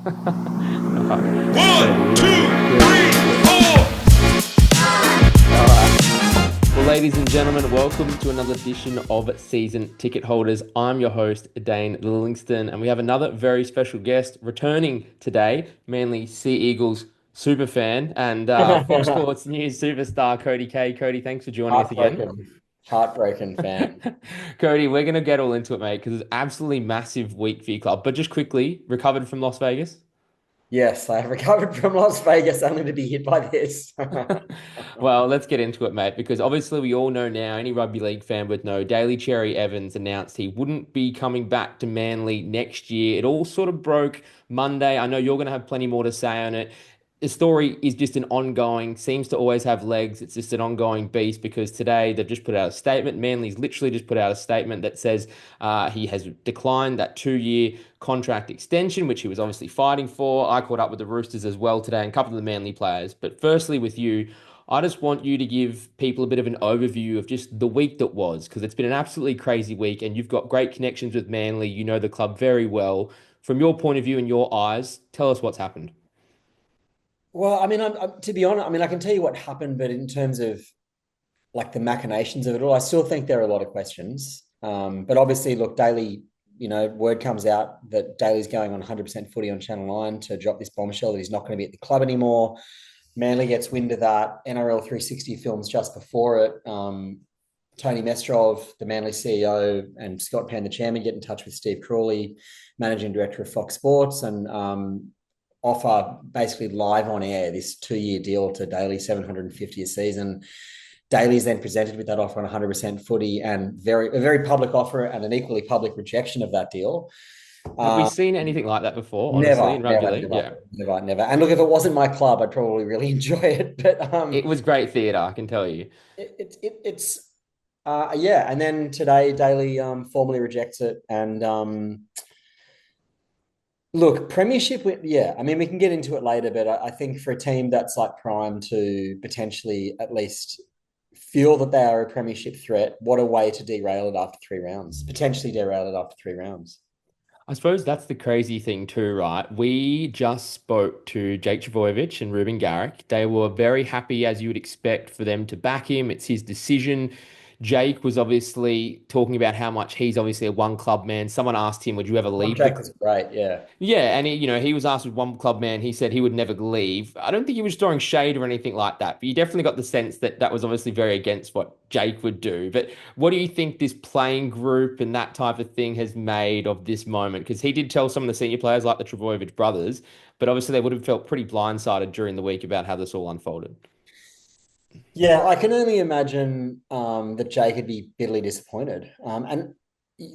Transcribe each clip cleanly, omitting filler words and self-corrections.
No, One, Cody, two, good, three, good. four. All right. Well, ladies and gentlemen, welcome to another edition of Season Ticket Holders. I'm your host, Dane Lillingston, and we have another very special guest returning today, Manly Sea Eagles super fan and Fox Sports News superstar Cody Kaye. Cody, thanks for joining us again. Heartbroken, heartbroken fan. Cody, we're going to get all into it, mate, because it's absolutely massive week for your club. But just quickly, recovered from Las Vegas? Yes, I have recovered from Las Vegas only to be hit by this. Well, let's get into it, mate, because obviously we all know now, any rugby league fan would know, Daly Cherry-Evans announced he wouldn't be coming back to Manly next year. It all sort of broke Monday. I know you're going to have plenty more to say on it. The story is just an ongoing, seems to always have legs. It's just an ongoing beast because today they've just put out a statement. Manly's literally just put out a statement that says he has declined that 2 year contract extension, which he was obviously fighting for. I caught up with the Roosters as well today and a couple of the Manly players. But firstly, with you, I just want you to give people a bit of an overview of just the week that was, because it's been an absolutely crazy week and you've got great connections with Manly. You know the club very well. From your point of view and your eyes, tell us what's happened. Well, I mean, to be honest, I mean, I can tell you what happened, but in terms of like the machinations of it all, I still think there are a lot of questions. But obviously, look, Daly, word comes out that Daly's going on 100% footy on Channel 9 to drop this bombshell that he's not going to be at the club anymore. Manly gets wind of that. NRL 360 films just before it. Tony Mestrov, the Manly CEO, and Scott Pan, the chairman, get in touch with Steve Crawley, managing director of Fox Sports, and offer basically live on air this 2 year deal to Daly, 750 a season. Daly is then presented with that offer on 100% footy and a very public offer and an equally public rejection of that deal. Have we seen anything like that before, honestly, Never, in rugby never, league? never, Yeah. never, never. And look, if it wasn't my club, I'd probably really enjoy it. But It was great theatre, I can tell you. it's yeah. And then today, Daly formally rejects it. And look, premiership, yeah. I mean, we can get into it later, but I think for a team that's like primed to potentially at least feel that they are a premiership threat, what a way to derail it after 3 rounds, potentially derail it after 3 rounds. I suppose that's the crazy thing too, right? We just spoke to Jake Trbojevic and Ruben Garrick. They were very happy, as you would expect, for them to back him. It's his decision. Jake was obviously talking about how much he's obviously a one club man. Someone asked him, "Would you ever leave the?" Contract is great, yeah. Yeah, and he was asked with one club man. He said he would never leave. I don't think he was throwing shade or anything like that, but you definitely got the sense that that was obviously very against what Jake would do. But what do you think this playing group and that type of thing has made of this moment? Because he did tell some of the senior players, like the Trbojevic brothers, but obviously they would have felt pretty blindsided during the week about how this all unfolded. Yeah, I can only imagine that Jake would be bitterly disappointed. And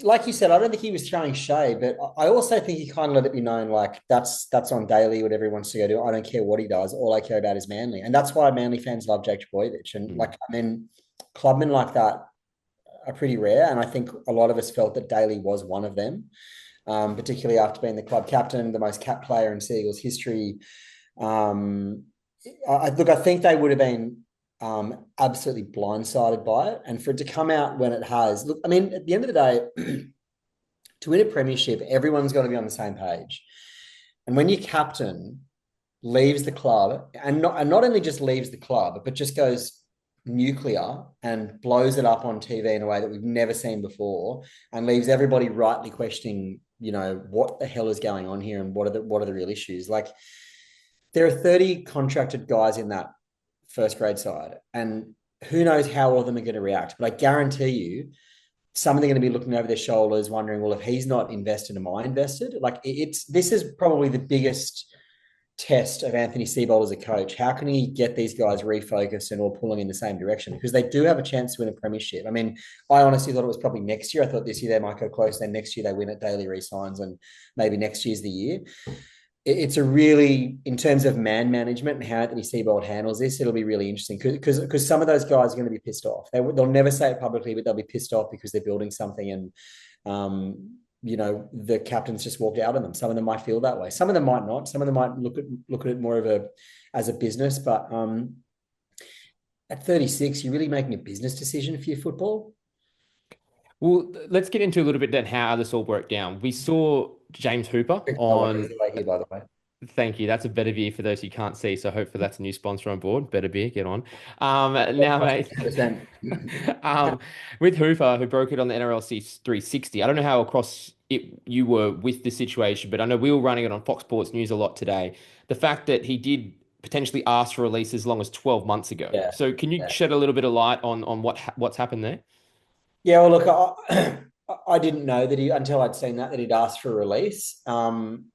like you said, I don't think he was throwing shade, but I also think he kind of let it be known like that's on Daly, whatever he wants to go do. I don't care what he does. All I care about is Manly, and that's why Manly fans love Jake Trbojevic. And Mm. like, I mean, clubmen like that are pretty rare, and I think a lot of us felt that Daly was one of them, particularly after being the club captain, the most capped player in Seagulls history. Um, look, I think they would have been absolutely blindsided by it. And for it to come out when it has, look, I mean, at the end of the day, to win a premiership, everyone's got to be on the same page. And when your captain leaves the club and not only just leaves the club, but just goes nuclear and blows it up on TV in a way that we've never seen before and leaves everybody rightly questioning, what the hell is going on here and what are the real issues? Like there are 30 contracted guys in that first grade side. And who knows how all of them are going to react. But I guarantee you, some of them are going to be looking over their shoulders, wondering, well, if he's not invested, am I invested? Like this is probably the biggest test of Anthony Seibold as a coach. How can he get these guys refocused and all pulling in the same direction? Because they do have a chance to win a premiership. I mean, I honestly thought it was probably next year. I thought this year they might go close. Then next year they win it, Daly resigns, and maybe next year's the year. It's a really, in terms of man management and how Anthony Seibold handles this, it'll be really interesting because some of those guys are going to be pissed off. They'll never say it publicly, but they'll be pissed off because they're building something and, the captain's just walked out on them. Some of them might feel that way. Some of them might not. Some of them might look at it more as a business. But at 36, you're really making a business decision for your football. Well, let's get into a little bit then how this all worked down. We saw James Hooper Oh, he's on. away here, by the way. Thank you. That's a better beer for those who can't see. So hopefully that's a new sponsor on board. Better beer, get on. Now, mate, 100%. um, with Hooper, who broke it on the NRL 360, I don't know how across it you were with the situation, but I know we were running it on Fox Sports News a lot today. The fact that he did potentially ask for release as long as 12 months ago. Yeah. So can you Yeah. shed a little bit of light on what's happened there? Yeah, well, look, I didn't know that he until I'd seen that he'd asked for a release. And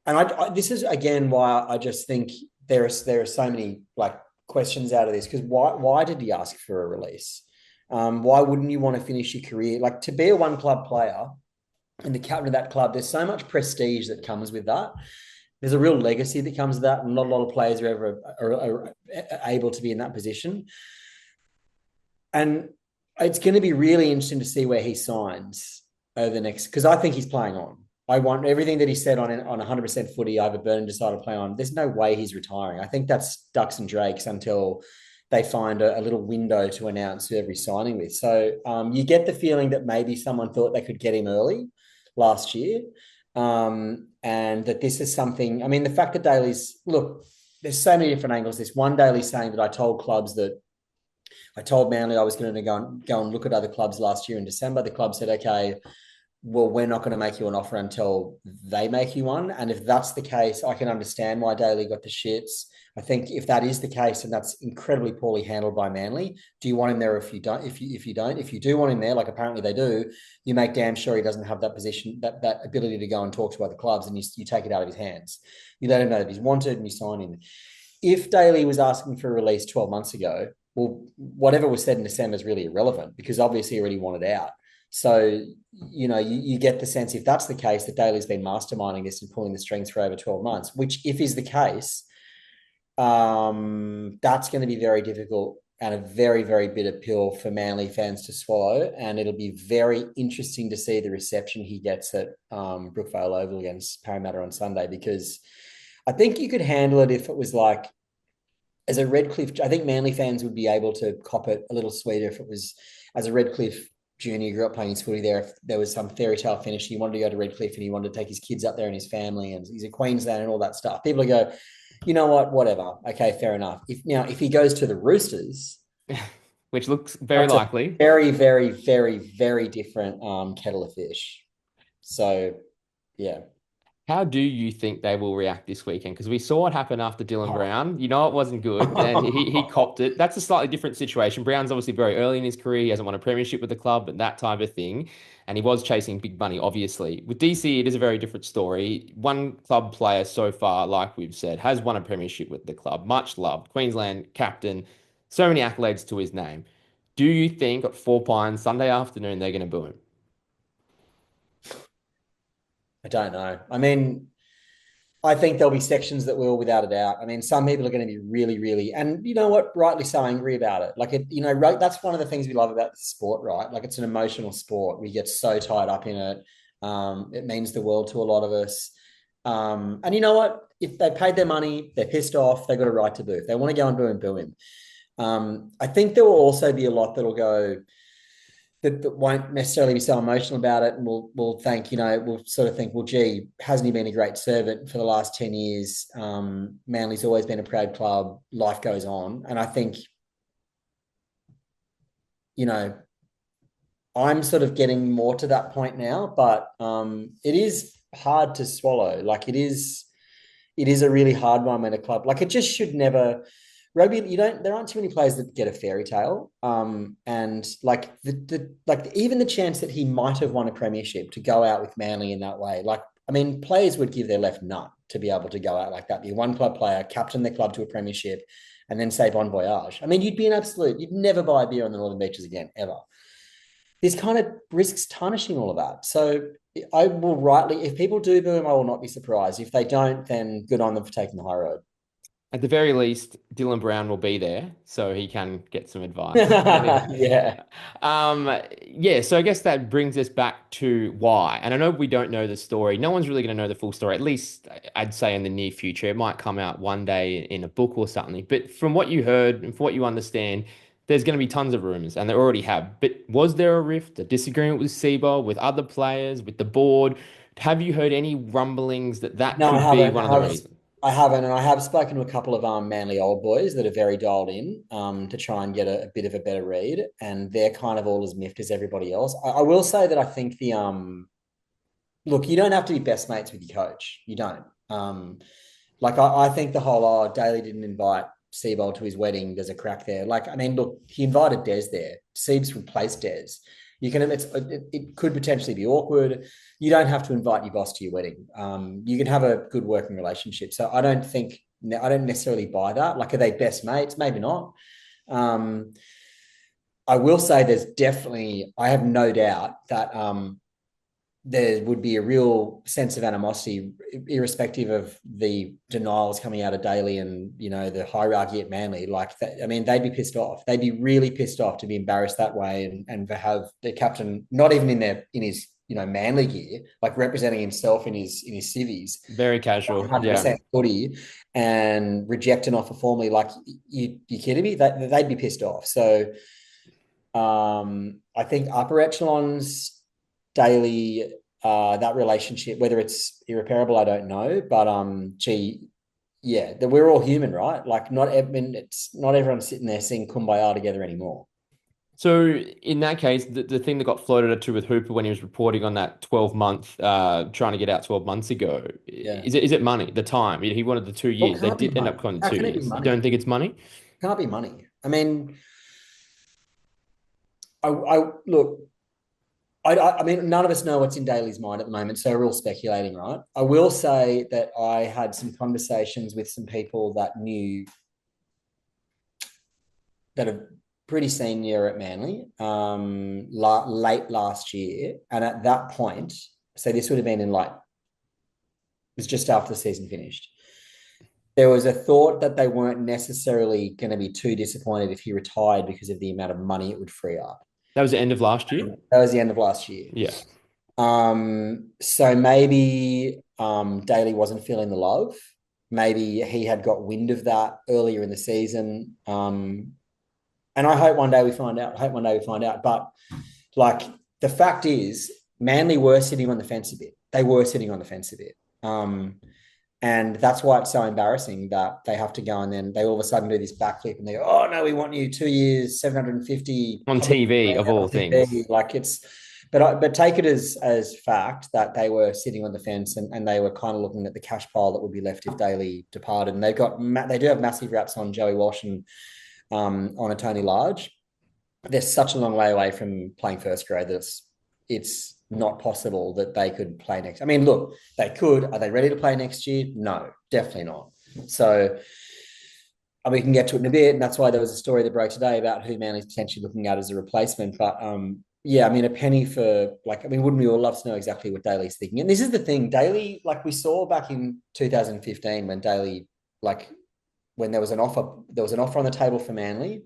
this is again why I just think there are so many like questions out of this because why did he ask for a release? Why wouldn't you want to finish your career like to be a one club player and the captain of that club? There's so much prestige that comes with that. There's a real legacy that comes with that, and not a lot of players are ever are able to be in that position. And it's going to be really interesting to see where he signs over the next, because I think he's playing on. I want everything that he said on 100% footy over Burton decided to play on. There's no way he's retiring. I think that's Ducks and Drakes until they find a little window to announce whoever he's signing with. So you get the feeling that maybe someone thought they could get him early last year. And that this is something, I mean, the fact that Daly's, look, there's so many different angles. This one Daly saying that I told Manly I was going to go and look at other clubs last year in December. The club said, okay, well, we're not going to make you an offer until they make you one. And if that's the case, I can understand why Daly got the shits. I think if that is the case, and that's incredibly poorly handled by Manly, do you want him there? If you don't, if you do want him there, like apparently they do, you make damn sure he doesn't have that position, that ability to go and talk to other clubs, and you take it out of his hands. You let him know that he's wanted, and you sign him. If Daly was asking for a release 12 months ago, well, whatever was said in December is really irrelevant because obviously he already wanted out. So, you get the sense if that's the case, that Daly's been masterminding this and pulling the strings for over 12 months, which if is the case, that's going to be very difficult and a very, very bitter pill for Manly fans to swallow. And it'll be very interesting to see the reception he gets at Brookvale Oval against Parramatta on Sunday, because I think you could handle it if it was like, as a Redcliffe, I think Manly fans would be able to cop it a little sweeter if it was as a Redcliffe junior, grew up playing his footy there. If there was some fairy tale finish, he wanted to go to Redcliffe and he wanted to take his kids up there and his family, and he's a Queensland and all that stuff. People go, you know what, whatever. Okay, fair enough. If he goes to the Roosters, Which looks very that's a likely. very, very, very, very different kettle of fish. So, yeah. How do you think they will react this weekend? Because we saw what happened after Dylan Brown. You know it wasn't good, and he copped it. That's a slightly different situation. Brown's obviously very early in his career. He hasn't won a premiership with the club, but that type of thing. And he was chasing big money, obviously. With DC, it is a very different story. One club player so far, like we've said, has won a premiership with the club. Much loved. Queensland captain. So many accolades to his name. Do you think at Four Pines Sunday afternoon they're going to boo him? I don't know. I mean, I think there'll be sections that will, without a doubt. I mean, some people are going to be really, really, and you know what, rightly so angry about it. Like that's one of the things we love about the sport, right? Like it's an emotional sport. We get so tied up in it. It means the world to a lot of us. And you know what? If they paid their money, they're pissed off. They've got a right to boo. If they want to go and boo him. I think there will also be a lot that'll go that won't necessarily be so emotional about it, and we'll think, we'll sort of think, well, gee, hasn't he been a great servant for the last 10 years? Manly's always been a proud club. Life goes on. And I think, you know, I'm sort of getting more to that point now, but it is hard to swallow. Like it is a really hard one when a club, like it just should never, rugby, there aren't too many players that get a fairy tale. And like even the chance that he might have won a premiership to go out with Manly in that way, like, I mean, players would give their left nut to be able to go out like that, be a one club player, captain their club to a premiership, and then say bon voyage. I mean, you'd never buy a beer on the Northern Beaches again, ever. This kind of risks tarnishing all of that. So I will rightly, if people do boo him, I will not be surprised. If they don't, then good on them for taking the high road. At the very least, Dylan Brown will be there, so he can get some advice. Anyway, Yeah. yeah. So I guess that brings us back to why. And I know we don't know the story. No one's really going to know the full story. At least I'd say in the near future, it might come out one day in a book or something. But from what you heard and from what you understand, there's going to be tons of rumors, and they already have. But was there a rift, a disagreement with Sebo, with other players, with the board? Have you heard any rumblings that No, I could be haven't. one of the reasons? I haven't, and I have spoken to a couple of Manly old boys that are very dialed in to try and get a bit of a better read, and they're kind of all as miffed as everybody else. I will say that I think the look, you don't have to be best mates with your coach. You don't. Like I think the whole Daly didn't invite Seabold to his wedding. There's a crack there. Like I mean, look, he invited Des there. Seab's replaced Des. You can. It could potentially be awkward. You don't have to invite your boss to your wedding. You can have a good working relationship. So I don't necessarily buy that. Like, are they best mates? Maybe not. Um, I will say there's definitely. I have no doubt that there would be a real sense of animosity, irrespective of the denials coming out of Daly and the hierarchy at Manly. Like, I mean, they'd be pissed off. They'd be really pissed off to be embarrassed that way, and to have the captain not even in his Manly gear, like representing himself in his civvies, Very casual. Yeah. 100% footy, and reject an offer formally. Like, you kidding me? They'd be pissed off. So I think upper echelons, Daly, that relationship, whether it's irreparable, I don't know. But gee, yeah, that we're all human, right? Like, it's not everyone sitting there singing Kumbaya together anymore. So in that case, the thing that got floated at with Hooper when he was reporting on that 12-month, trying to get out 12 months ago, Yeah. is it money? The time he wanted the two Well, years. They can't be did end money. up going How two can it be years. You money? don't think it's money? Can't be money. I mean, I look. I mean, none of us know what's in Daly's mind at the moment, so we're all speculating, right? I will say that I had some conversations with some people that knew that are pretty senior at Manly, late last year, and at that point, so this would have been it was just after the season finished. There was a thought that they weren't necessarily going to be too disappointed if he retired because of the amount of money it would free up. That was the end of last year. That was the end of last year. Yeah. So maybe Daly wasn't feeling the love. Maybe he had got wind of that earlier in the season. And I hope one day we find out. I hope one day we find out. But like, the fact is, Manly were sitting on the fence a bit. They were sitting on the fence a bit. And that's why it's so embarrassing that they have to go and then they all of a sudden do this backflip and they go, oh no, we want you 2 years, 750 On public TV of all things. like it's but take it as fact that they were sitting on the fence and they were kind of looking at the cash pile that would be left if Daly departed. And they do have massive raps on Joey Walsh and on a Tony Large. They're such a long way away from playing first grade that it's not possible that they could play next. I mean, look, they could. Are they ready to play next year? No, definitely not. So we can get to it in a bit, and that's why there was a story that broke today about who Manly's potentially looking at as a replacement. But yeah, I mean, a penny for wouldn't we all love to know exactly what Daly's thinking? And this is the thing, Daly, like we saw back in 2015 when Daly, like when there was an offer on the table for Manly.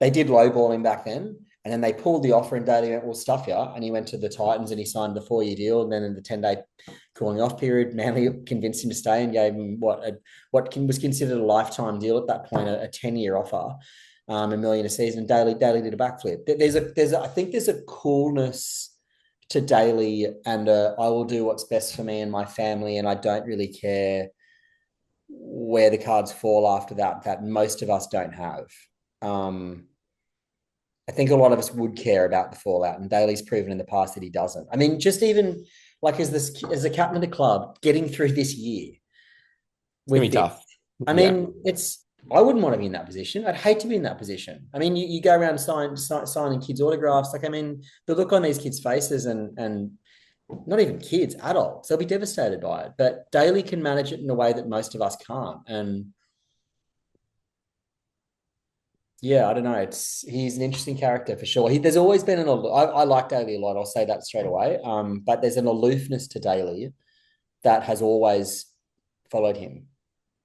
They did lowball him back then, and then they pulled the offer and Daly went, well, stuff you. And he went to the Titans and he signed the 4-year deal. And then in the 10-day cooling off period, Manly convinced him to stay and gave him what was considered a lifetime deal at that point, a 10-year offer, $1 million a season. And Daly did a backflip. I think there's a coolness to Daly, and I will do what's best for me and my family, and I don't really care where the cards fall after that most of us don't have. I think a lot of us would care about the fallout, and Daly's proven in the past that he doesn't. I mean, just even like as a captain of the club, getting through this year It's gonna be with this. tough. I Yeah. mean, I wouldn't want to be in that position. I'd hate to be in that position. I mean, you go around signing kids' autographs. Like, I mean, the look on these kids' faces and not even kids, adults, they'll be devastated by it. But Daly can manage it in a way that most of us can't. And yeah, I don't know. He's an interesting character for sure. There's always been I like Daly a lot. I'll say that straight away. But there's an aloofness to Daly that has always followed him.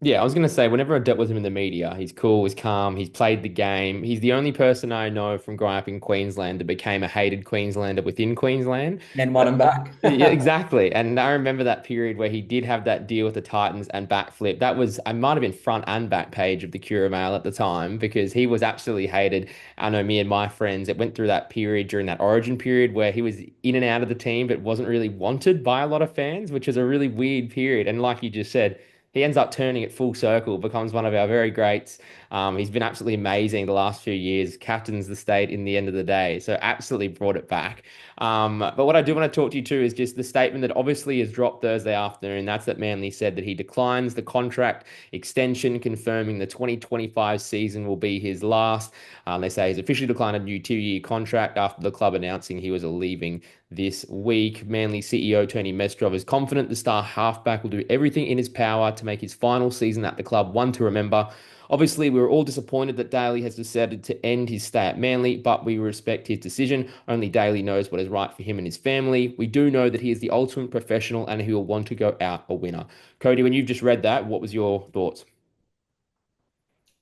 Yeah, I was going to say, whenever I dealt with him in the media, he's cool, he's calm, he's played the game. He's the only person I know from growing up in Queensland that became a hated Queenslander within Queensland. Then want him back. Yeah, exactly. And I remember that period where he did have that deal with the Titans and backflip. That was, I might have been front and back page of the Cura Mail at the time because he was absolutely hated. I know me and my friends, it went through that period during that origin period where he was in and out of the team, but wasn't really wanted by a lot of fans, which is a really weird period. And like you just said, he ends up turning it full circle, becomes one of our very greats. He's been absolutely amazing the last few years, captains the state in the end of the day. So absolutely brought it back. But what I do want to talk to you too is just the statement that obviously is dropped Thursday afternoon. That's that Manly said that he declines the contract extension, confirming the 2025 season will be his last. They say he's officially declined a new 2-year contract after the club announcing he was leaving this week. Manly CEO Tony Mestrov is confident the star halfback will do everything in his power to make his final season at the club one to remember. Obviously, we were all disappointed that Daly has decided to end his stay at Manly, but we respect his decision. Only Daly knows what is right for him and his family. We do know that he is the ultimate professional and he will want to go out a winner. Cody, when you've just read that, what was your thoughts?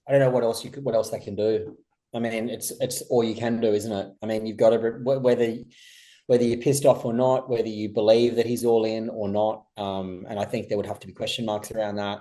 I don't know what else they can do. I mean, it's all you can do, isn't it? I mean, you've got to whether you're pissed off or not, whether you believe that he's all in or not. And I think there would have to be question marks around that.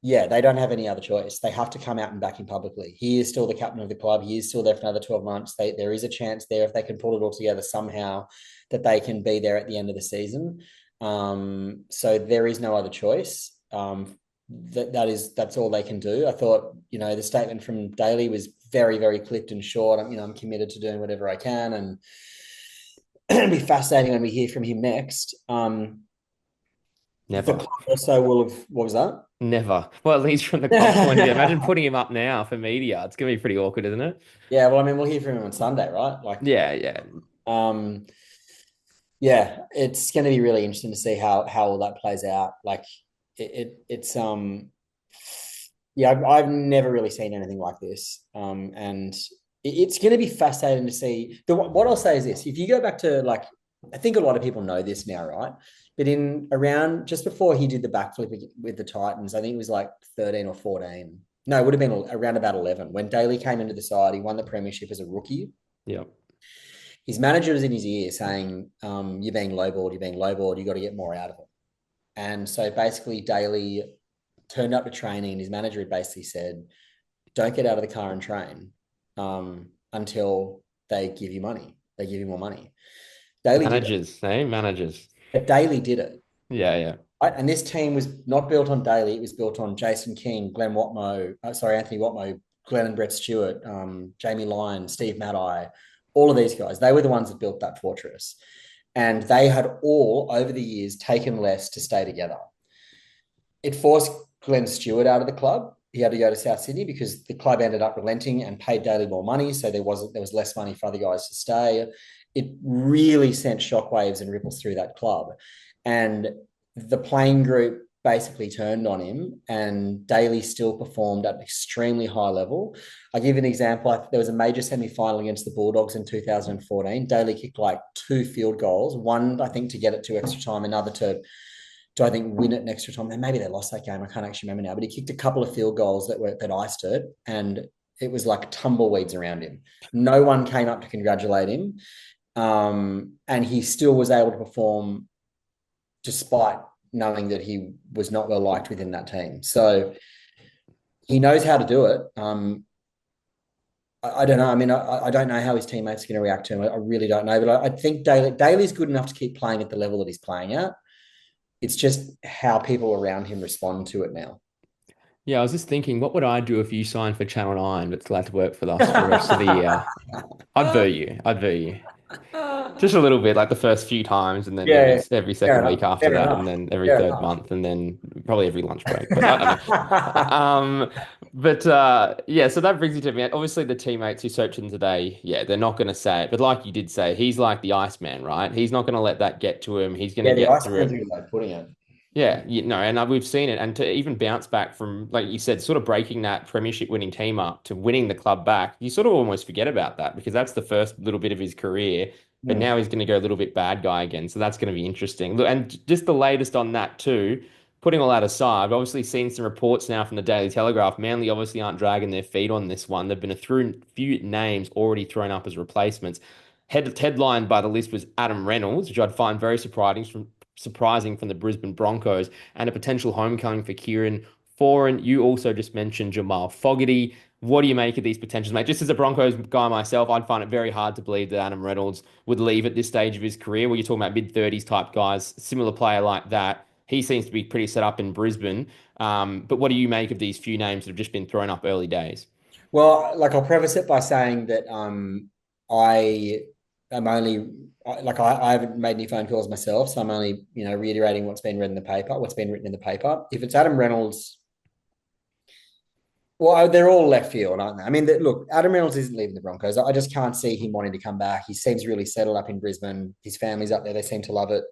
Yeah, they don't have any other choice. They have to come out and back him publicly. He is still the captain of the club. He is still there for another 12 months. There is a chance there, if they can pull it all together somehow, that they can be there at the end of the season. So there is no other choice. That's all they can do. I thought, the statement from Daly was very, very clipped and short. I'm committed to doing whatever I can, and it'll be fascinating when we hear from him next. The Never. club also will have. What was that? Never. Well, at least from the club's point of view. Imagine putting him up now for media. It's going to be pretty awkward, isn't it? Yeah, well, I mean, we'll hear from him on Sunday, right? Yeah, yeah. Um, yeah, it's going to be really interesting to see how all that plays out. It's yeah, I've never really seen anything like this, and it's going to be fascinating to see. What I'll say is this: if you go back to I think a lot of people know this now, right? But in around just before he did the backflip with the Titans, I think it was like 13 or 14. No, it would have been around about 11 when Daly came into the side. He won the premiership as a rookie. Yeah. His manager was in his ear saying, "You're being lowballed. You're being lowballed. You got to get more out of it." And so basically, Daly turned up to training, and his manager had basically said, "Don't get out of the car and train until they give you money. They give you more money." Daly did it, Managers, eh? Managers. but Daly did it. Yeah, yeah. Right? And this team was not built on Daly. It was built on Jason King, Anthony Watmo, Glenn and Brett Stewart, Jamie Lyon, Steve Maddai, all of these guys. They were the ones that built that fortress. And they had all, over the years, taken less to stay together. It forced Glenn Stewart out of the club. He had to go to South Sydney because the club ended up relenting and paid Daly more money. So there was less money for other guys to stay. It really sent shockwaves and ripples through that club. And the playing group basically turned on him, and Daly still performed at an extremely high level. I'll give you an example. There was a major semi-final against the Bulldogs in 2014. Daly kicked like 2 field goals, one, I think, to get it to extra time, another to I think win it in extra time. And maybe they lost that game. I can't actually remember now, but he kicked a couple of field goals that iced it, and it was like tumbleweeds around him. No one came up to congratulate him. And he still was able to perform despite knowing that he was not well liked within that team. So he knows how to do it. I don't know. I mean, I don't know how his teammates are going to react to him. I really don't know. But I think Daly's good enough to keep playing at the level that he's playing at. It's just how people around him respond to it now. Yeah, I was just thinking, what would I do if you signed for Channel 9 but still had to work for us for the rest of the year? I'd boo you. I'd boo you. Just a little bit, like the first few times, and then Yeah, every fair second week enough. after Fair that, and enough. then every Fair third enough. month, and then probably every lunch break. But I don't know. But yeah, so that brings you to me. Obviously, the teammates who searched him today, yeah, they're not going to say it. But like you did say, he's like the Iceman, right? He's not going to let that get to him. He's going to Yeah, the get ice through cream is it. a good way of putting it. Yeah, and we've seen it, and to even bounce back from, like you said, sort of breaking that premiership winning team up to winning the club back, you sort of almost forget about that because that's the first little bit of his career. But Mm. now he's going to go a little bit bad guy again, so that's going to be interesting. Look, and just the latest on that too. Putting all that aside, I've obviously seen some reports now from the Daily Telegraph. Manly obviously aren't dragging their feet on this one. There've been few names already thrown up as replacements. Headlined by the list was Adam Reynolds, which I'd find very surprising from the Brisbane Broncos, and a potential homecoming for Kieran Foran. You also just mentioned Jamal Fogarty. What do you make of these potentials, mate? Just as a Broncos guy myself, I'd find it very hard to believe that Adam Reynolds would leave at this stage of his career, where you're talking about mid-30s type guys, similar player like that. he seems to be pretty set up in Brisbane. But what do you make of these few names that have just been thrown up early days? Well, like I'll preface it by saying that I am only I haven't made any phone calls myself, so I'm only reiterating what's been read in the paper, what's been written in the paper. If it's Adam Reynolds, well, they're all left field, aren't they? I mean, look, Adam Reynolds isn't leaving the Broncos. I just can't see him wanting to come back. He seems really settled up in Brisbane. His family's up there. They seem to love it.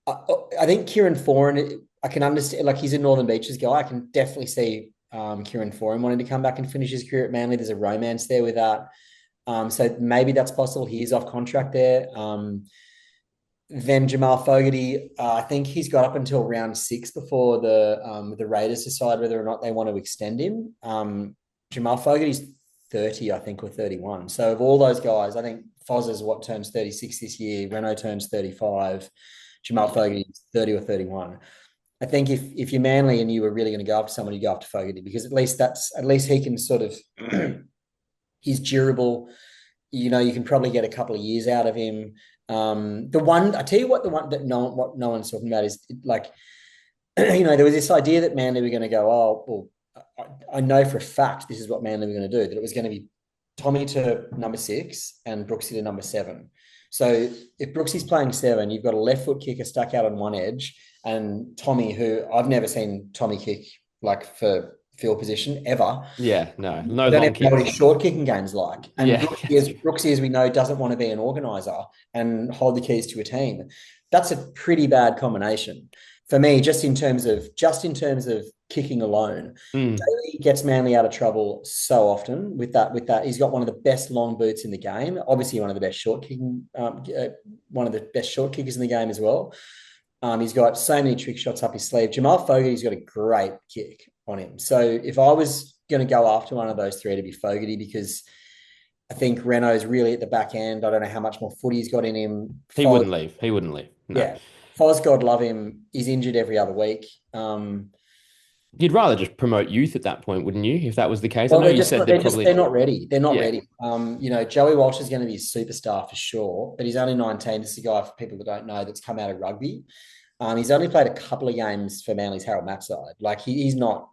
I, I think Kieran Foran, I can understand, like he's a Northern Beaches guy. I can definitely see Kieran Foran wanting to come back and finish his career at Manly. There's a romance there with that. So maybe that's possible. He is off contract there. Then Jamal Fogarty, I think he's got up until round 6 before the Raiders decide whether or not they want to extend him. Jamal Fogarty's 30, I think, or 31. So of all those guys, I think Foz is what turns 36 this year. Renault turns 35. Jamal Fogarty's 30 or 31. I think if you're Manly and you were really going to go after someone, you go after Fogarty because at least he can sort of he's durable. You can probably get a couple of years out of him. The one I tell you what, the one that no one's talking about is like, there was this idea that Manly were going to go, oh, well, I know for a fact this is what Manly were going to do, that it was going to be Tommy to number 6 and Brooksy to number 7. So if Brooksy's playing 7, you've got a left foot kicker stuck out on one edge, and Tommy, who I've never seen Tommy kick like for field position ever. Yeah, no I don't long even know what his kicks. short kicking game's like. And Yeah, Brooksy, as we know, doesn't want to be an organizer and hold the keys to a team. That's a pretty bad combination for me, just in terms of kicking alone. Mm. Daly gets Manly out of trouble so often with that. He's got one of the best long boots in the game. Obviously, one of the best one of the best short kickers in the game as well. He's got so many trick shots up his sleeve. Jamal Fogarty's got a great kick on him. So if I was going to go after one of those three, to be Fogarty, because I think Renault's really at the back end. I don't know how much more footy he's got in him. He wouldn't leave. He wouldn't leave. No. Yeah. Foz, God love him. He's injured every other week. You'd rather just promote youth at that point, wouldn't you? If that was the case, I Well, know you said they'd they're probably, not ready. They're not yeah, ready. Joey Walsh is going to be a superstar for sure, but he's only 19. This is a guy, for people that don't know, that's come out of rugby. He's only played a couple of games for Manly's Harold Matt side. Like he's not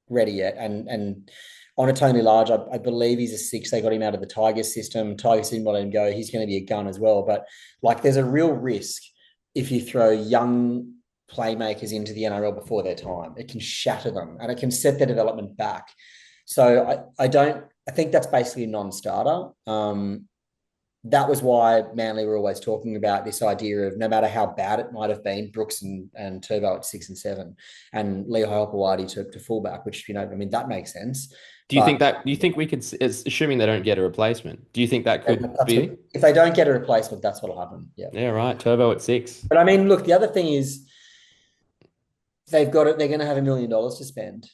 ready yet. And on a Tony Large, I believe he's a 6. They got him out of the Tigers system. Tigers didn't want him to go. He's going to be a gun as well. But like, there's a real risk if you throw young playmakers into the NRL before their time. It can shatter them and it can set their development back. So I think that's basically a non-starter. That was why Manly were always talking about this idea of no matter how bad it might have been, Brooks and Turbo at 6 and 7, and Leo Halpawadi to fullback, which, that makes sense. But do you think we could, assuming they don't get a replacement, do you think that could be? if they don't get a replacement, that's what'll happen. Yeah. Yeah, right. Turbo at 6. But I mean, look, the other thing is they've got it. They're going to have $1 million to spend.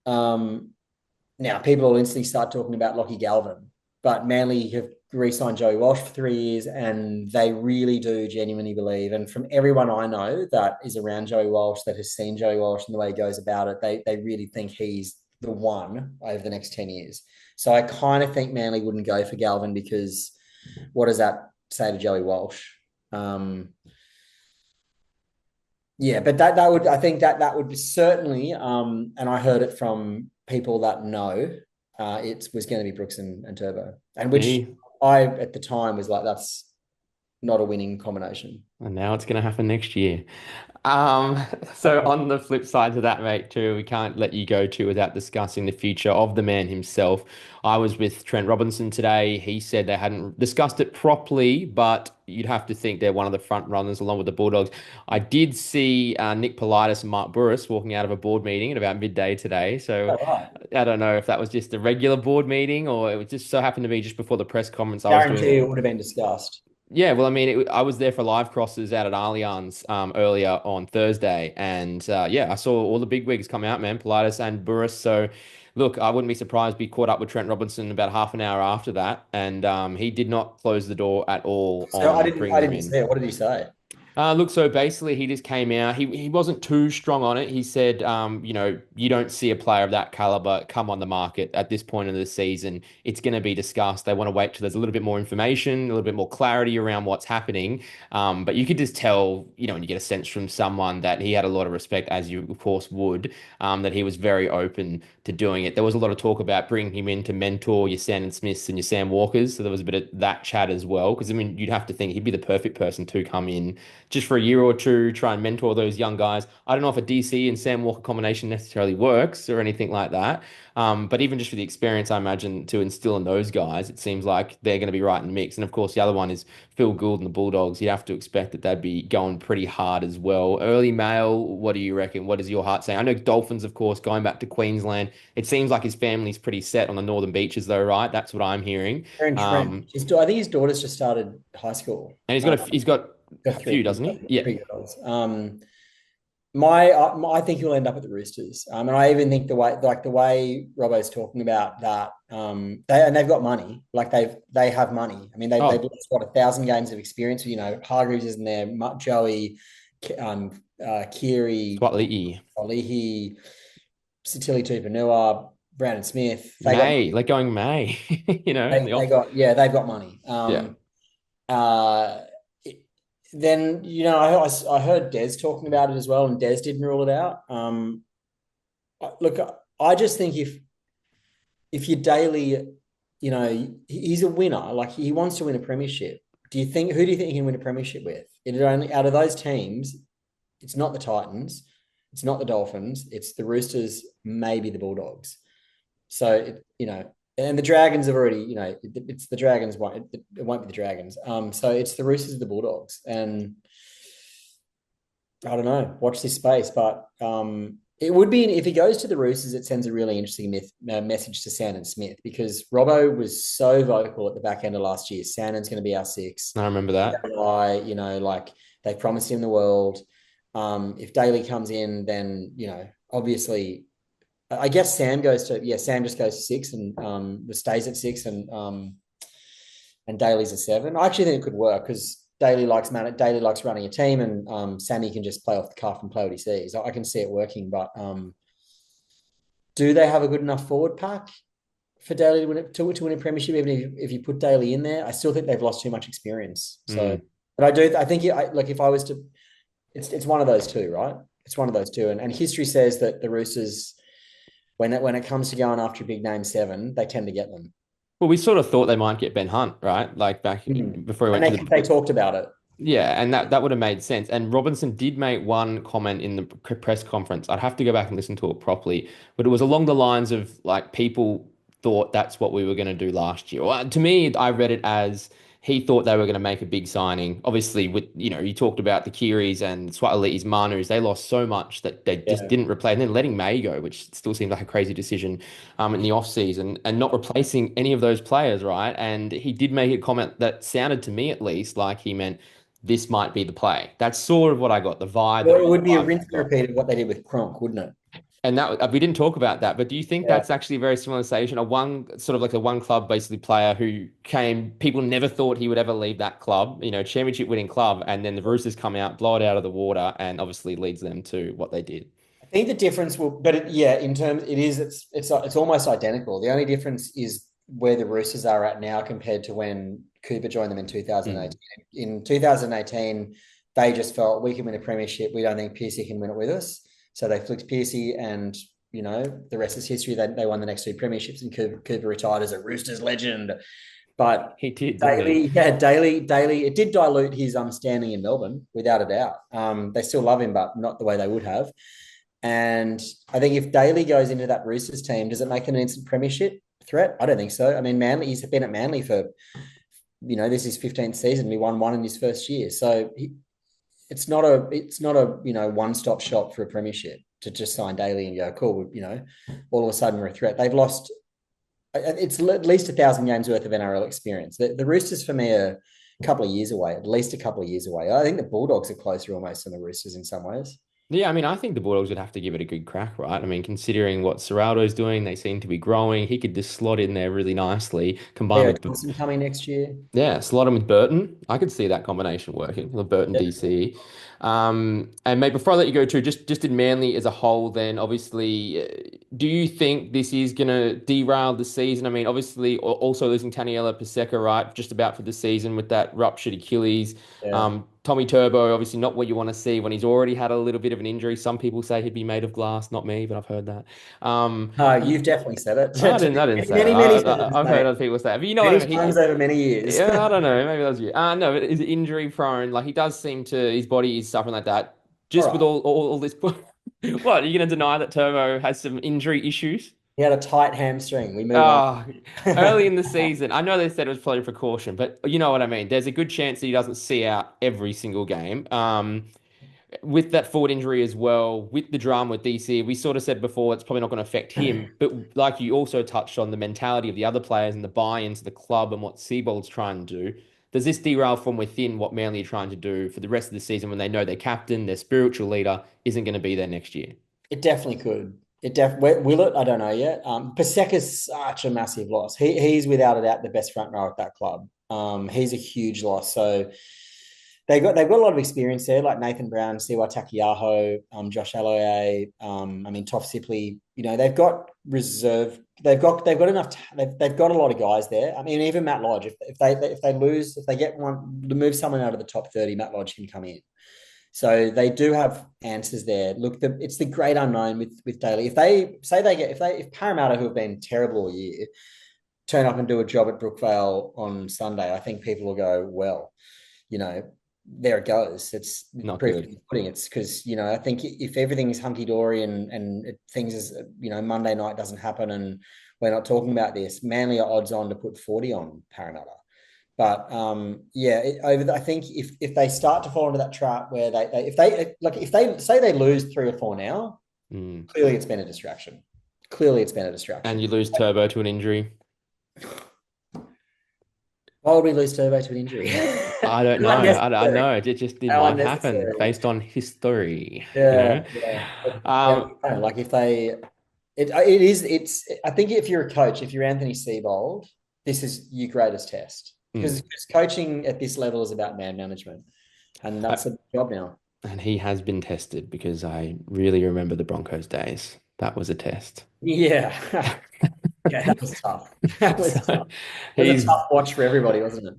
Now people will instantly start talking about Lockie Galvin, but Manly have re-signed Joey Walsh for 3 years, and they really do genuinely believe. And from everyone I know that is around Joey Walsh, that has seen Joey Walsh and the way he goes about it, they really think he's the one over the next 10 years. So I kind of think Manly wouldn't go for Galvin because what does that say to Joey Walsh? Yeah, but that would, I think that would be certainly, and I heard it from people that know, it was going to be Brooks and Turbo, and which Me. I at the time was like, that's not a winning combination. And now it's going to happen next year. Um, so on the flip side to that, mate, too, we can't let you go too without discussing the future of the man himself. I was with Trent Robinson today. He said they hadn't discussed it properly, but you'd have to think they're one of the front runners along with the Bulldogs. I did see Nick Politis and Mark Burris walking out of a board meeting at about midday today. So Oh, right. I don't know if that was just a regular board meeting or it was just so happened to be just before the press conference I was Guarantee it doing. would have been discussed. Yeah, well, I mean, I was there for live crosses out at Allianz earlier on Thursday, and yeah, I saw all the big wigs come out, man, Politis and Burris. So, look, I wouldn't be surprised we caught up with Trent Robinson about half an hour after that, and he did not close the door at all So on bringing I them didn't in. see it. What did he say? Look, so basically he just came out. He wasn't too strong on it. He said, you don't see a player of that caliber come on the market at this point of the season. It's going to be discussed. They want to wait till there's a little bit more information, a little bit more clarity around what's happening. But you could just tell, when you get a sense from someone that he had a lot of respect, as you of course would, that he was very open to doing it. There was a lot of talk about bringing him in to mentor your Sandon Smiths and your Sam Walkers. So there was a bit of that chat as well. Because I mean, you'd have to think he'd be the perfect person to come in just for a year or two, try and mentor those young guys. I don't know if a DC and Sam Walker combination necessarily works or anything like that. But even just for the experience, I imagine to instill in those guys, it seems like they're going to be right in the mix. And of course, the other one is Phil Gould and the Bulldogs. You'd have to expect that they'd be going pretty hard as well. Early mail, what do you reckon? What does your heart say? I know Dolphins, of course, going back to Queensland. It seems like his family's pretty set on the northern beaches, though, right? That's what I'm hearing. Aaron Trent. I think his daughter's just started high school. And he's got a Got few, doesn't he? Yeah. three girls. I think he'll end up at the Roosters. And I even think the way Robbo's talking about that, they've got money. Like they have money. I mean, they've Oh, got 1,000 games of experience. Hargreaves isn't there, Joey, Kiri, Swatli. Alihi, Satili Tupanua, Brandon Smith. May, like going May, in the off. They've got money. Yeah. Uh, then I heard Des talking about it as well, and Des didn't rule it out. Look, I just think if you're Daly, he's a winner. Like he wants to win a premiership. Who do you think he can win a premiership with? Out of those teams, it's not the Titans, it's not the Dolphins, it's the Roosters, maybe the Bulldogs. So and the Dragons have already, it's the Dragons. It won't be the Dragons. So it's the Roosters of the Bulldogs, and I don't know. Watch this space, but it would be if he goes to the Roosters, it sends a really interesting message to Sandon Smith, because Robbo was so vocal at the back end of last year. Sandon's going to be our six. I remember that. Like they promised him the world. If Daly comes in, then obviously. I guess Sam just goes to six and stays at six, and Daly's a seven. I actually think it could work because Daly likes running a team, and Sammy can just play off the cuff and play what he sees. I can see it working, but do they have a good enough forward pack for Daly to win a premiership? Even if you put Daly in there, I still think they've lost too much experience. So, but I think if I was to, it's one of those two, right? It's one of those two, and history says that the Roosters, when it comes to going after a big name seven, they tend to get them. Well, we sort of thought they might get Ben Hunt, right? Like back before he went to They talked about it. Yeah, and that would have made sense. And Robinson did make one comment in the press conference. I'd have to go back and listen to it properly, but it was along the lines of like people thought that's what we were going to do last year. Well, to me, I read it as he thought they were going to make a big signing. Obviously, with you talked about the Kiris and Swatali's Manus, they lost so much that they just didn't replace. And then letting May go, which still seemed like a crazy decision, in the off season, and not replacing any of those players, right? And he did make a comment that sounded to me at least like he meant this might be the play. That's sort of what I got, the vibe. Well, it would be a rinse and repeat of what they did with Kronk, wouldn't it? And that we didn't talk about that, but do you think Yeah. that's actually a very similar situation? A one club basically player who came, people never thought he would ever leave that club, championship winning club, and then the Roosters come out, blow it out of the water, and obviously leads them to what they did. I think the difference in terms, it's almost identical. The only difference is where the Roosters are at now compared to when Cooper joined them in 2018. In 2018, they just felt we can win a premiership. We don't think Piercy can win it with us. So they flicked Piercy, and the rest is history. They won the next two premierships, and Cooper retired as a Roosters legend. But He did, Daly, it did dilute his standing in Melbourne, without a doubt. They still love him, but not the way they would have. And I think if Daly goes into that Roosters team, does it make them an instant premiership threat? I don't think so. I mean, Manly, he's been at Manly for, this is his 15th season. He won one in his first year. So it's not a one-stop shop for a premiership to just sign Daly and go, cool, all of a sudden we're a threat. They've lost, it's at least 1,000 games worth of NRL experience. The Roosters for me are a couple of years away, at least a couple of years away. I think the Bulldogs are closer almost than the Roosters in some ways. Yeah, I mean, I think the Bulldogs would have to give it a good crack, right? I mean, considering what Serrato's doing, they seem to be growing. He could just slot in there really nicely, combined Leo with Johnson coming next year. yeah, slot him with Burton. I could see that combination working. The Burton Yeah. DCE. And mate, before I let you go too, just in Manly as a whole, then obviously, do you think this is gonna derail the season? I mean, obviously, also losing Taniela Paseka, right, just about for the season with that ruptured Achilles. Yeah. Tommy Turbo, obviously not what you want to see when he's already had a little bit of an injury. Some people say he'd be made of glass, not me, but I've heard that. No, Y- you've definitely said it. I didn't Many, say that. many, many times, I've heard mate. other people say that. But you know what I Many mean. times over many years. Yeah, I don't know. Maybe that's you. No, but is injury prone? Like he does seem to, his body is suffering like that. All Just with right. all this, what, are you going to deny that Turbo has some injury issues? He had a tight hamstring. We move on. Ah, early in the season, I know they said it was probably precaution, but you know what I mean. There's a good chance that he doesn't see out every single game. With that forward injury as well, with the drama with DC, we sort of said before it's probably not going to affect him. But like you also touched on the mentality of the other players and the buy-in to the club and what Seabold's trying to do. Does this derail from within what Manly are trying to do for the rest of the season when they know their captain, their spiritual leader, isn't going to be there next year? It definitely could. Will it? I don't know yet. Paseka's such a massive loss. He's without a doubt the best front row at that club. He's a huge loss. So they've got a lot of experience there, like Nathan Brown, Siwa Takiyaho, Josh Aloiai, I mean Toff Sipley. You know, they've got reserve. They've got enough. They've got a lot of guys there. I mean, even Matt Lodge. If they lose, if they get one to move someone out of the top 30, Matt Lodge can come in. So they do have answers there. Look, it's the great unknown with Daly. If they say they get if Parramatta, who have been terrible all year, turn up and do a job at Brookvale on Sunday, I think people will go, well, you know, there it goes. It's Not proof good. of the pudding. It's because, I think if everything is hunky dory and things is, Monday night doesn't happen and we're not talking about this, Manly are odds on to put 40 on Parramatta. But yeah, I think if they start to fall into that trap where if they say they lose 3 or 4 now, Mm. clearly it's been a distraction. Clearly it's been a And distraction. you lose Turbo to an injury. Why would we lose Turbo to an injury? I don't know. How I unnecessary. know it How might happen unnecessary. based on history, you know. Yeah. Yeah, Um, like if they it is it's I think if you're a coach, if you're Anthony Seibold, this is your greatest test. Because mm. coaching at this level is about man management. And I, that's a job now. and he has been tested because I really remember the Broncos days. That was a test. Yeah. Yeah, that was tough. That was So tough. It was a he's tough watch for everybody, wasn't it?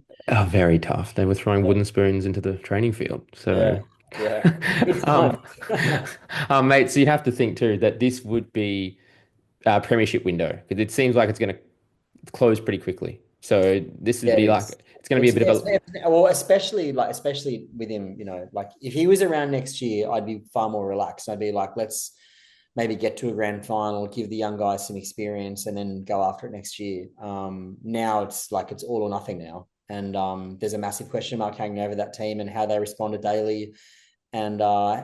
very tough. They were throwing Yeah. wooden spoons into the training field. Yeah. So, Yeah. Good um, times. mate, so you have to think too that this would be a premiership window because it seems like it's going to close pretty quickly. So this would Yeah, it be like is. it's going to be a bit of a Well, especially with him, like if he was around next year, I'd be far more relaxed. I'd be like, let's maybe get to a grand final, give the young guys some experience, and then go after it next year. Now it's like it's all or nothing now, and there's a massive question mark hanging over that team and how they respond to Daly, and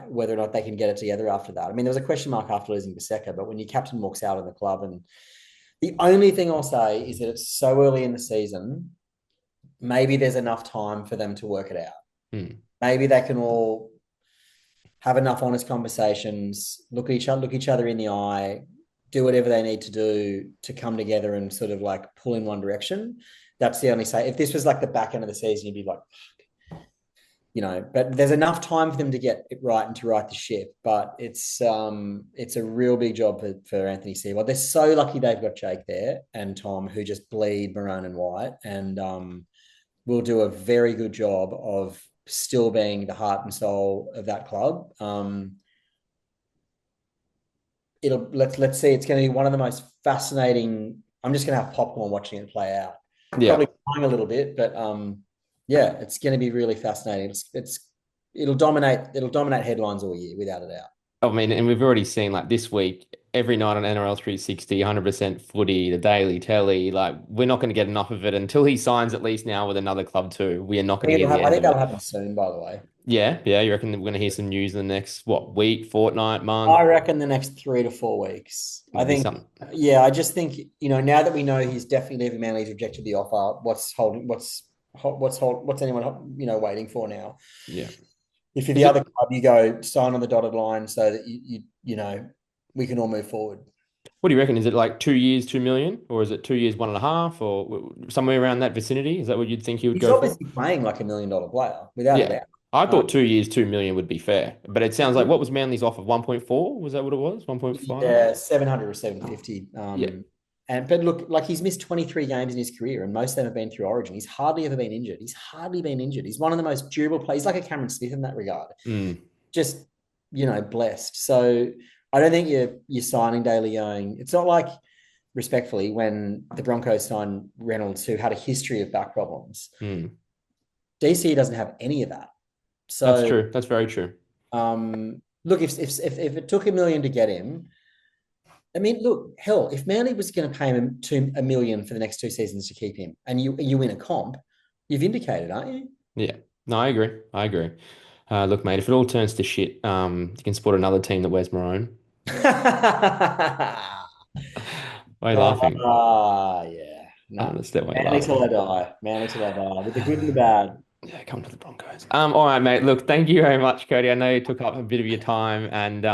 whether or not they can get it together after that. I mean, there was a question mark after losing Baseka, but when your captain walks out of the club, and the only thing I'll say is that it's so early in the season, maybe there's enough time for them to work it out. hmm. Maybe they can all have enough honest conversations, look each other in the eye, do whatever they need to do to come together and sort of like pull in one direction. That's the only say. If this was like the back end of the season, you'd be like, but there's enough time for them to get it right and to right the ship. But it's a real big job for Anthony Seibold. They're so lucky they've got Jake there and Tom, who just bleed maroon and white, and will do a very good job of still being the heart and soul of that club. Let's see. It's going to be one of the most fascinating. I'm just going to have popcorn watching it play out. Yeah. Probably crying a little bit, but yeah, it's going to be really fascinating. It'll dominate. It'll dominate headlines all year without a doubt. I mean, and we've already seen like this week, every night on NRL 360, 100% footy, the daily telly. Like, we're not going to get enough of it until he signs at least now with another club too. We are not going to hear the I end think of that'll it. happen soon. By the way, Yeah, yeah. You reckon that we're going to hear some news in the next, what, week, fortnight, month? I reckon the next 3 to 4 weeks. I There'll be think. something. Yeah, I just think now that we know he's definitely leaving Manly, he's rejected the offer. What's anyone waiting for now? Yeah. If you're Is the other it? club, you go sign on the dotted line so that you know we can all move forward. What do you reckon? Is it like 2 years, 2 million, or is it 2 years, 1.5, or somewhere around that vicinity? Is that what you'd think he would He's go for? obviously playing like $1 million player, without a Yeah. doubt. I Um, thought 2 years, 2 million would be fair, but it sounds like what was Manly's offer? 1.4? Was that what it was? 1.5? yeah, 700 or 750. Yeah. But look, like he's missed 23 games in his career, and most of them have been through Origin. He's hardly ever been injured. He's hardly been injured. He's one of the most durable players. He's like a Cameron Smith in that regard. Mm, Just blessed. So I don't think you're signing Daly going. It's not like respectfully when the Broncos signed Reynolds, who had a history of back problems. mm. DCE doesn't have any of that. That's So true. That's very true. look, if it took $1 million to get him, I mean, look, hell, if Manly was going to pay him $1 million for the next 2 seasons to keep him, and you win a comp, you've indicated, aren't you? Yeah. No, I agree. I agree. Look, mate, if it all turns to shit, you can support another team that wears maroon. Why are you laughing? Yeah. I No. understand why you're Manly till I laughing. die. Manly till I die. With the good and the bad. Yeah, come to the Broncos. All right, mate. Look, thank you very much, Cody. I know you took up a bit of your time, and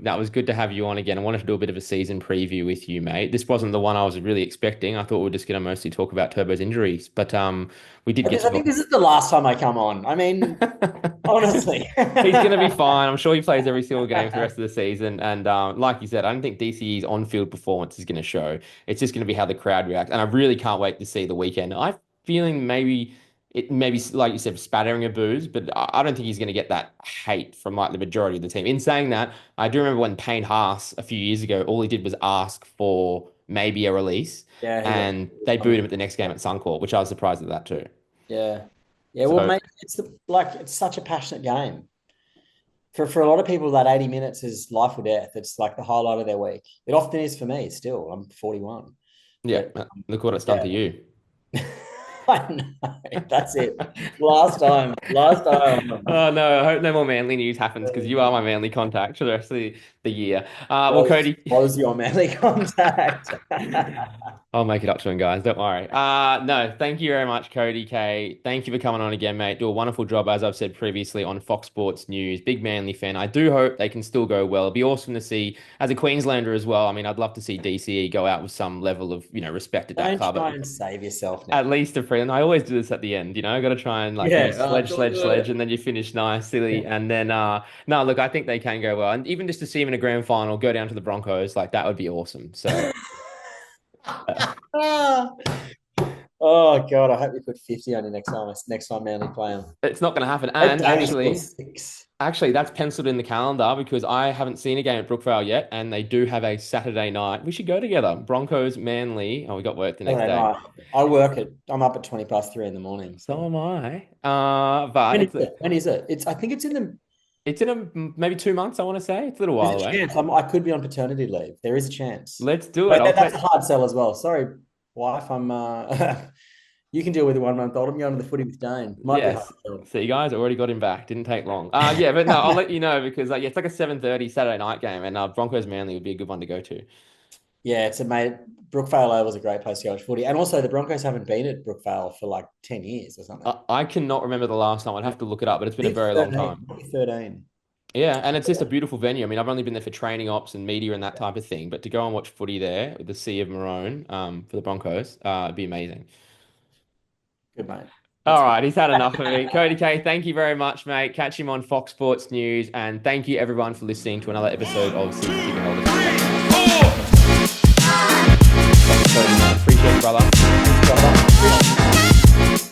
that was good to have you on again. I wanted to do a bit of a season preview with you, mate. This wasn't the one I was really expecting. I thought we were just going to mostly talk about Turbo's injuries, but we did get I to. think this is the last time I come on. I mean, honestly. He's going to be fine. I'm sure he plays every single game for the rest of the season. And like you said, I don't think DCE's on-field performance is going to show. It's just going to be how the crowd reacts. And I really can't wait to see the weekend. I'm feeling maybe like you said, spattering of booze, but I don't think he's going to get that hate from like the majority of the team. In saying that, I do remember when Payne Haas a few years ago, all he did was ask for maybe a release, Yeah, he got. and they booed him at the next game at Suncorp, which I was surprised at that too. Yeah. Yeah, well, So mate, it's such a passionate game. For a lot of people, that 80 minutes is life or death. It's like the highlight of their week. It often is for me still. I'm 41. yeah, But look what it's done yeah, to you. I know. That's it. Last time. Last time. Oh no, I hope no more Manly news happens because you are my Manly contact for the rest of the year. Well, Was, Cody, was your manly contact. I'll make it up to him, guys. Don't worry. No, thank you very much, Cody Kaye. Thank you for coming on again, mate. Do a wonderful job, as I've said previously, on Fox Sports News. Big Manly fan. I do hope they can still go well. It'd be awesome to see, as a Queenslander as well. I mean, I'd love to see DCE go out with some level of, respect at that Don't club. try and save yourself At now. least a friend. I always do this at the end, I got to try and like, Yeah. sledge, Don't sledge, do sledge, it. and then you finish nice, silly, and then no, look, I think they can go well, and even just to see him in a grand final, go down to the Broncos, like that would be awesome. So. Oh God, I hope you put 50 on you next time Manly play them. It's not going to happen. I hope And Danny actually, scores 6. actually, that's penciled in the calendar because I haven't seen a game at Brookvale yet, and they do have a Saturday night. We should go together. Broncos, Manly. Oh, we got work the next Saturday day. night. I'm up at 20 past 3 in the morning. So So am I. But when is it? When is it? I think it's in the. it's in maybe 2 months. I want to say it's a little There's while a away. chance. I could be on paternity leave. There is a chance. Let's do it. But I'll that's take. a hard sell as well. Sorry, wife. I'm. You can deal with the 1 month old. I'm going to the footy with Dane. Might be hard Yes. to sell. See, guys, already got him back. Didn't take long. Yeah, but no, I'll let you know because yeah, it's like a 7:30 Saturday night game, and Broncos Manly would be a good one to go to. Yeah, it's a mate. Brookvale Oval was a great place to go watch footy, and also the Broncos haven't been at Brookvale for like 10 years or something. I cannot remember the last time. I'd have to look it up, but it's I been a think very long 13. time. 13. Yeah, and it's just a beautiful venue. I mean, I've only been there for training ops and media and that type of thing, but to go and watch footy there with the Sea of Maroon, for the Broncos, it'd be amazing. Good mate. All That's good. right, he's had enough of me. Cody Kaye, thank you very much, mate. Catch him on Fox Sports News, and thank you everyone for listening to another episode of Season Ticket Holders. Thanks, Cody, man. Appreciate it, brother. Brother.